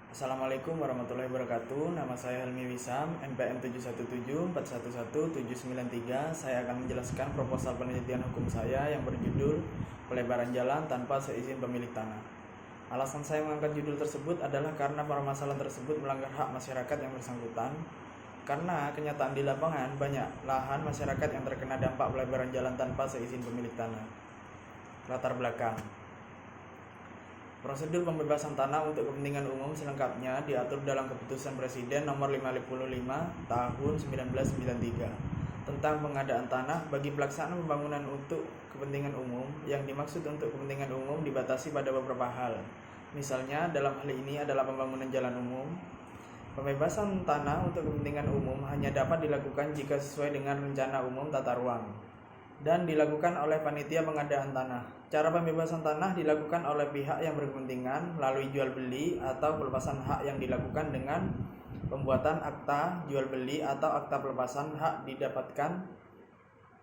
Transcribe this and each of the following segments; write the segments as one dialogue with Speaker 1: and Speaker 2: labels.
Speaker 1: Assalamualaikum warahmatullahi wabarakatuh. Nama saya Helmi Wisam, NPM 717411793. Saya akan menjelaskan proposal penelitian hukum saya yang berjudul Pelebaran Jalan Tanpa Seizin Pemilik Tanah. Alasan saya mengangkat judul tersebut adalah karena permasalahan tersebut melanggar hak masyarakat yang bersangkutan. Karena kenyataan di lapangan banyak lahan masyarakat yang terkena dampak pelebaran jalan tanpa seizin pemilik tanah. Latar belakang. Prosedur pembebasan tanah untuk kepentingan umum selengkapnya diatur dalam Keputusan Presiden Nomor 555 Tahun 1993 tentang pengadaan tanah bagi pelaksanaan pembangunan untuk kepentingan umum. Yang dimaksud untuk kepentingan umum dibatasi pada beberapa hal. Misalnya dalam hal ini adalah pembangunan jalan umum. Pembebasan tanah untuk kepentingan umum hanya dapat dilakukan jika sesuai dengan rencana umum tata ruang dan dilakukan oleh panitia pengadaan tanah. Cara pembebasan tanah dilakukan oleh pihak yang berkepentingan melalui jual beli atau pelepasan hak yang dilakukan dengan pembuatan akta jual beli atau akta pelepasan hak didapatkan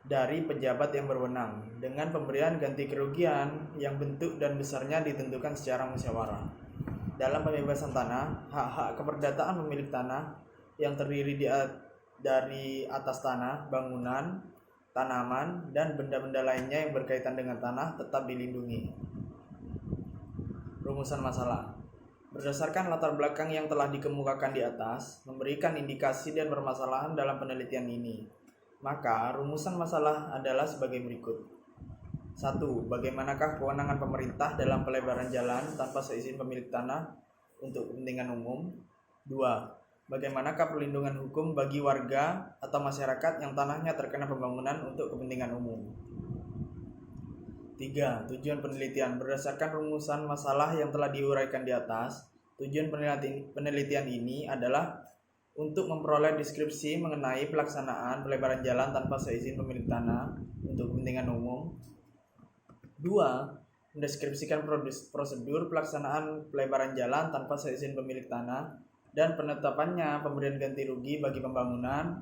Speaker 1: dari pejabat yang berwenang dengan pemberian ganti kerugian yang bentuk dan besarnya ditentukan secara musyawarah. Dalam pembebasan tanah, hak-hak keperdataan pemilik tanah yang terdiri dari atas tanah, bangunan, tanaman, dan benda-benda lainnya yang berkaitan dengan tanah tetap dilindungi. Rumusan masalah. Berdasarkan latar belakang yang telah dikemukakan di atas, memberikan indikasi dan permasalahan dalam penelitian ini. Maka, rumusan masalah adalah sebagai berikut. 1. Bagaimanakah kewenangan pemerintah dalam pelebaran jalan tanpa seizin pemilik tanah untuk kepentingan umum? 2. Bagaimanakah perlindungan hukum bagi warga atau masyarakat yang tanahnya terkena pembangunan untuk kepentingan umum? 3. Tujuan penelitian. Berdasarkan rumusan masalah yang telah diuraikan di atas, tujuan penelitian ini adalah untuk memperoleh deskripsi mengenai pelaksanaan pelebaran jalan tanpa seizin pemilik tanah untuk kepentingan umum. 2. Mendeskripsikan prosedur pelaksanaan pelebaran jalan tanpa seizin pemilik tanah dan penetapannya pemberian ganti rugi bagi pembangunan,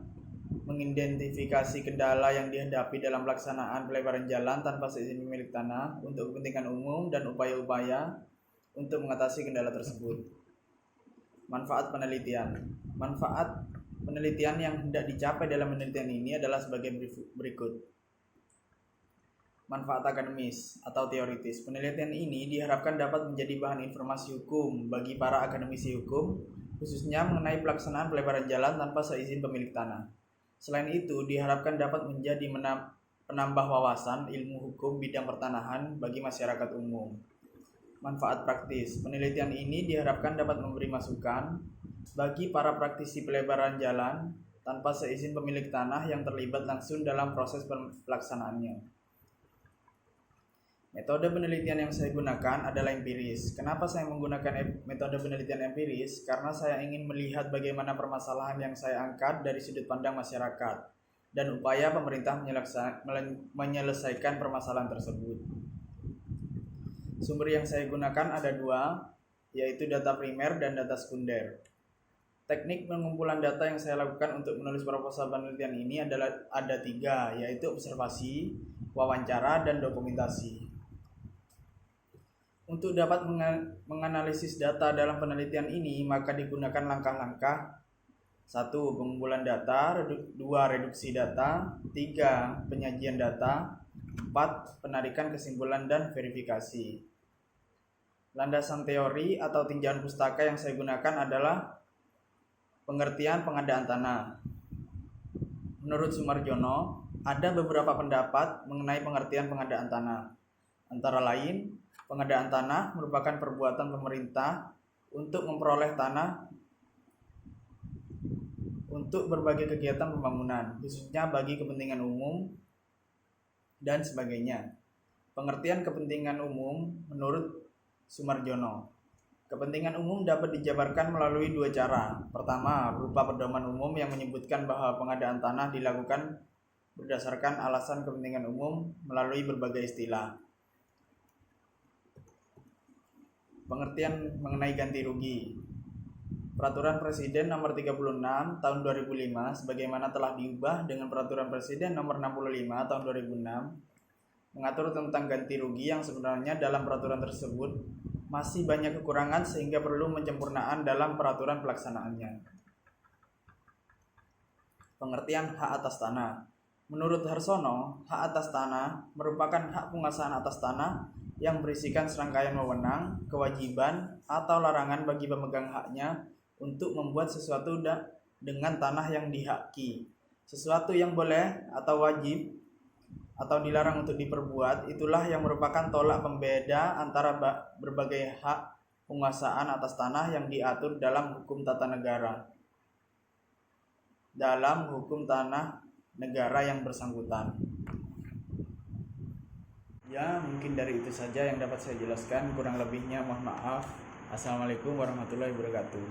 Speaker 1: mengidentifikasi kendala yang dihadapi dalam pelaksanaan pelebaran jalan tanpa seizin pemilik tanah untuk kepentingan umum dan upaya-upaya untuk mengatasi kendala tersebut. Manfaat penelitian. Manfaat penelitian yang hendak dicapai dalam penelitian ini adalah sebagai berikut. Manfaat akademis atau teoritis. Penelitian ini diharapkan dapat menjadi bahan informasi hukum bagi para akademisi hukum, khususnya mengenai pelaksanaan pelebaran jalan tanpa seizin pemilik tanah. Selain itu, diharapkan dapat menjadi penambah wawasan ilmu hukum bidang pertanahan bagi masyarakat umum. Manfaat praktis. Penelitian ini diharapkan dapat memberi masukan bagi para praktisi pelebaran jalan tanpa seizin pemilik tanah yang terlibat langsung dalam proses pelaksanaannya. Metode penelitian yang saya gunakan adalah empiris. Kenapa saya menggunakan metode penelitian empiris? Karena saya ingin melihat bagaimana permasalahan yang saya angkat dari sudut pandang masyarakat dan upaya pemerintah menyelesaikan permasalahan tersebut. Sumber yang saya gunakan ada dua, yaitu data primer dan data sekunder. Teknik pengumpulan data yang saya lakukan untuk menulis proposal penelitian ini ada tiga, yaitu observasi, wawancara, dan dokumentasi. Untuk dapat menganalisis data dalam penelitian ini, maka digunakan langkah-langkah 1. Pengumpulan data, 2. Reduksi data, 3. Penyajian data, 4. Penarikan kesimpulan dan verifikasi. Landasan teori atau tinjauan pustaka yang saya gunakan adalah pengertian pengadaan tanah. Menurut Sumarjono, ada beberapa pendapat mengenai pengertian pengadaan tanah. Antara lain, pengadaan tanah merupakan perbuatan pemerintah untuk memperoleh tanah untuk berbagai kegiatan pembangunan, khususnya bagi kepentingan umum dan sebagainya. Pengertian kepentingan umum menurut Sumarjono. Kepentingan umum dapat dijabarkan melalui dua cara. Pertama, berupa pedoman umum yang menyebutkan bahwa pengadaan tanah dilakukan berdasarkan alasan kepentingan umum melalui berbagai istilah. Pengertian mengenai ganti rugi. Peraturan Presiden Nomor 36 Tahun 2005 sebagaimana telah diubah dengan Peraturan Presiden Nomor 65 Tahun 2006 mengatur tentang ganti rugi yang sebenarnya dalam peraturan tersebut masih banyak kekurangan sehingga perlu penyempurnaan dalam peraturan pelaksanaannya. Pengertian hak atas tanah. Menurut Harsono, hak atas tanah merupakan hak penguasaan atas tanah yang berisikan serangkaian wewenang, kewajiban, atau larangan bagi pemegang haknya untuk membuat sesuatu dengan tanah yang dihaki. Sesuatu yang boleh atau wajib atau dilarang untuk diperbuat, itulah yang merupakan tolak pembeda antara berbagai hak penguasaan atas tanah yang diatur dalam hukum tata negara, dalam hukum tanah negara yang bersangkutan. Ya, mungkin dari itu saja yang dapat saya jelaskan. Kurang lebihnya mohon maaf. Assalamualaikum warahmatullahi wabarakatuh.